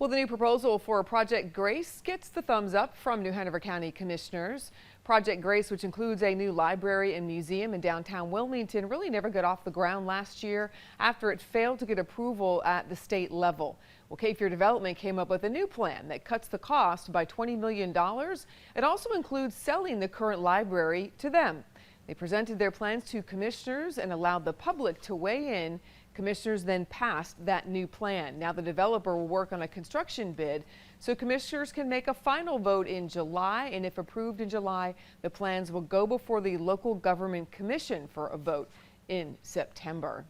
Well, the new proposal for Project Grace gets the thumbs up from New Hanover County commissioners. Project Grace, which includes a new library and museum in downtown Wilmington, really never got off the ground last year after it failed to get approval at the state level. Well, Cape Fear Development came up with a new plan that cuts the cost by $20 million. It also includes selling the current library to them. They presented their plans to commissioners and allowed the public to weigh in. Commissioners then passed that new plan. Now the developer will work on a construction bid, so commissioners can make a final vote in July, and if approved in July, the plans will go before the local government commission for a vote in September.